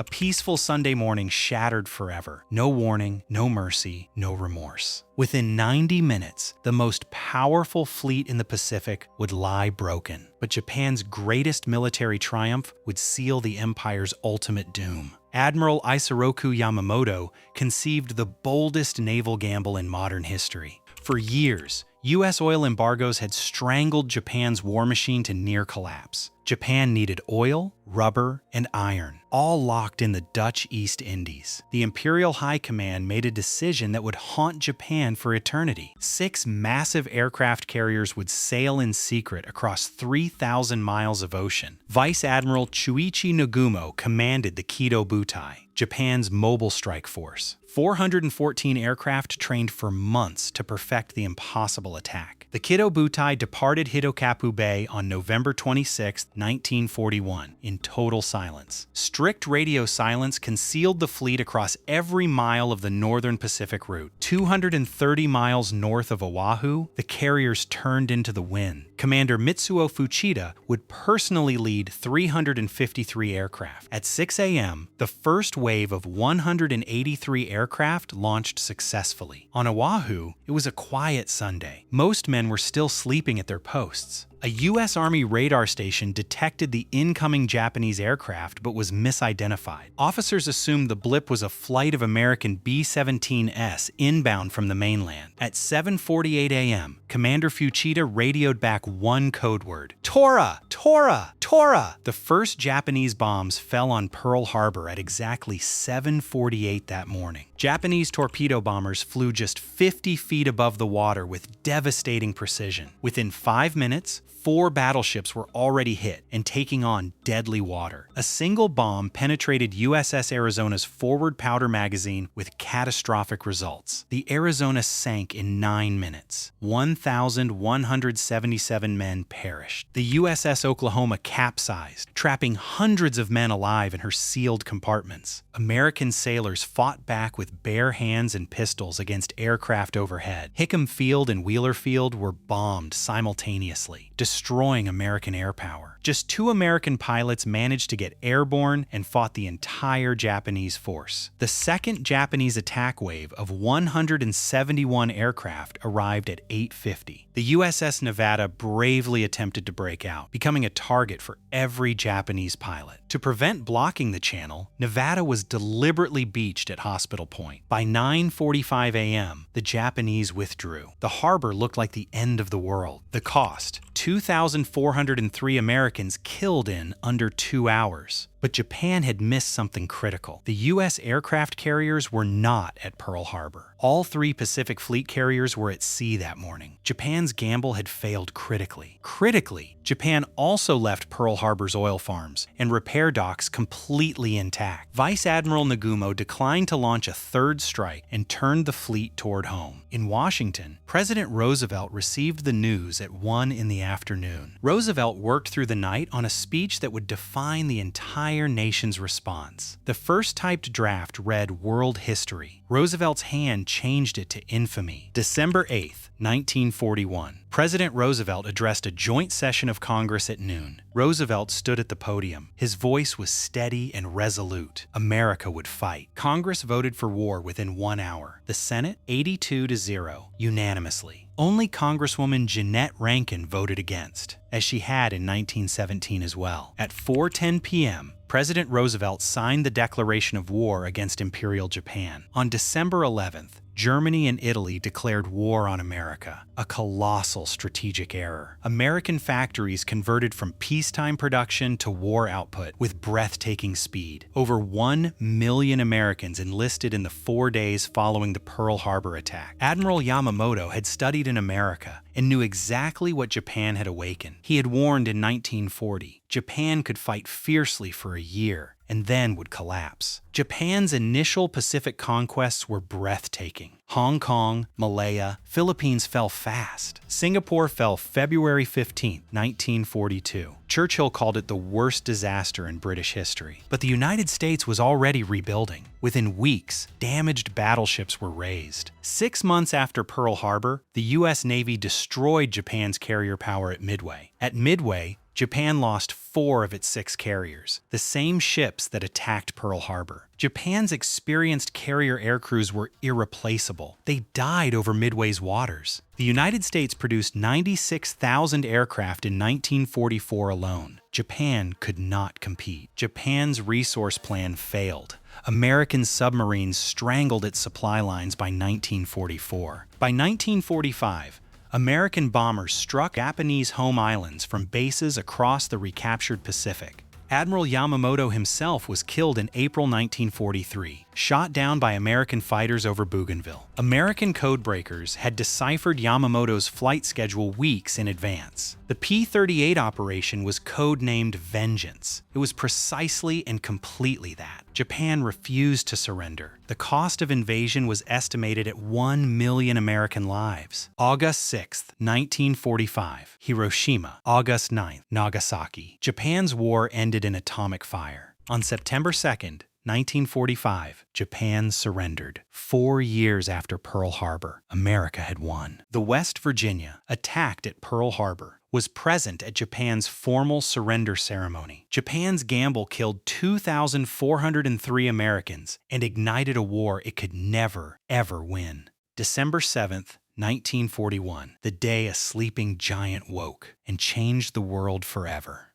A peaceful Sunday morning shattered forever. No warning, no mercy, no remorse. Within 90 minutes, the most powerful fleet in the Pacific would lie broken. But Japan's greatest military triumph would seal the empire's ultimate doom. Admiral Isoroku Yamamoto conceived the boldest naval gamble in modern history. For years, U.S. oil embargoes had strangled Japan's war machine to near collapse. Japan needed oil, rubber, and iron, all locked in the Dutch East Indies. The Imperial High Command made a decision that would haunt Japan for eternity. 6 massive aircraft carriers would sail in secret across 3,000 miles of ocean. Vice Admiral Chuichi Nagumo commanded the Kido Butai, Japan's mobile strike force. 414 aircraft trained for months to perfect the impossible attack. The Kido Butai departed Hidokapu Bay on November 26, 1941, in total silence. Strict radio silence concealed the fleet across every mile of the northern Pacific route. 230 miles north of Oahu, the carriers turned into the wind. Commander Mitsuo Fuchida would personally lead 353 aircraft. At 6 a.m., the first wave of 183 aircraft launched successfully. On Oahu, it was a quiet Sunday. Most men were still sleeping at their posts. A U.S. Army radar station detected the incoming Japanese aircraft but was misidentified. Officers assumed the blip was a flight of American B-17S inbound from the mainland. At 7:48 a.m., Commander Fuchida radioed back one code word: Tora! Tora! Tora! The first Japanese bombs fell on Pearl Harbor at exactly 7:48 that morning. Japanese torpedo bombers flew just 50 feet above the water with devastating precision. Within 5 minutes, 4 battleships were already hit and taking on deadly water. A single bomb penetrated USS Arizona's forward powder magazine with catastrophic results. The Arizona sank in 9 minutes. 1,177 men perished. The USS Oklahoma capsized, trapping hundreds of men alive in her sealed compartments. American sailors fought back with bare hands and pistols against aircraft overhead. Hickam Field and Wheeler Field were bombed simultaneously, destroying American air power. Just 2 American pilots managed to get airborne and fought the entire Japanese force. The second Japanese attack wave of 171 aircraft arrived at 8:50. The USS Nevada bravely attempted to break out, becoming a target for every Japanese pilot. To prevent blocking the channel, Nevada was deliberately beached at Hospital Point. By 9:45 a.m., the Japanese withdrew. The harbor looked like the end of the world. The cost: 2,403 Americans killed in under 2 hours. But Japan had missed something critical. The U.S. aircraft carriers were not at Pearl Harbor. All 3 Pacific Fleet carriers were at sea that morning. Japan's gamble had failed critically. Japan also left Pearl Harbor's oil farms and repair docks completely intact. Vice Admiral Nagumo declined to launch a 3rd strike and turned the fleet toward home. In Washington, President Roosevelt received the news at 1 in the afternoon. Roosevelt worked through the night on a speech that would define the entire nation's response. The first typed draft read World History. Roosevelt's hand changed it to infamy. December 8, 1941. President Roosevelt addressed a joint session of Congress at noon. Roosevelt stood at the podium. His voice was steady and resolute. America would fight. Congress voted for war within 1 hour. The Senate, 82-0, unanimously. Only Congresswoman Jeanette Rankin voted against, as she had in 1917 as well. At 4:10 p.m., President Roosevelt signed the declaration of war against Imperial Japan. On December 11th, Germany and Italy declared war on America, a colossal strategic error. American factories converted from peacetime production to war output with breathtaking speed. Over 1 million Americans enlisted in the 4 days following the Pearl Harbor attack. Admiral Yamamoto had studied in America and knew exactly what Japan had awakened. He had warned in 1940, Japan could fight fiercely for a year and then would collapse. Japan's initial Pacific conquests were breathtaking. Hong Kong, Malaya, Philippines fell fast. Singapore fell February 15, 1942. Churchill called it the worst disaster in British history. But the United States was already rebuilding. Within weeks, damaged battleships were raised. 6 months after Pearl Harbor, the U.S. Navy destroyed Japan's carrier power at Midway. At Midway, Japan lost 4 of its 6 carriers, the same ships that attacked Pearl Harbor. Japan's experienced carrier aircrews were irreplaceable. They died over Midway's waters. The United States produced 96,000 aircraft in 1944 alone. Japan could not compete. Japan's resource plan failed. American submarines strangled its supply lines by 1944. By 1945, American bombers struck Japanese home islands from bases across the recaptured Pacific. Admiral Yamamoto himself was killed in April 1943, shot down by American fighters over Bougainville. American codebreakers had deciphered Yamamoto's flight schedule weeks in advance. The P-38 operation was codenamed Vengeance. It was precisely and completely that. Japan refused to surrender. The cost of invasion was estimated at 1 million American lives. August 6, 1945, Hiroshima. August 9, Nagasaki. Japan's war ended in atomic fire. On September 2nd, 1945, Japan surrendered. 4 years after Pearl Harbor, America had won. The West Virginia, attacked at Pearl Harbor, was present at Japan's formal surrender ceremony. Japan's gamble killed 2,403 Americans and ignited a war it could never, ever win. December 7th, 1941, the day a sleeping giant woke and changed the world forever.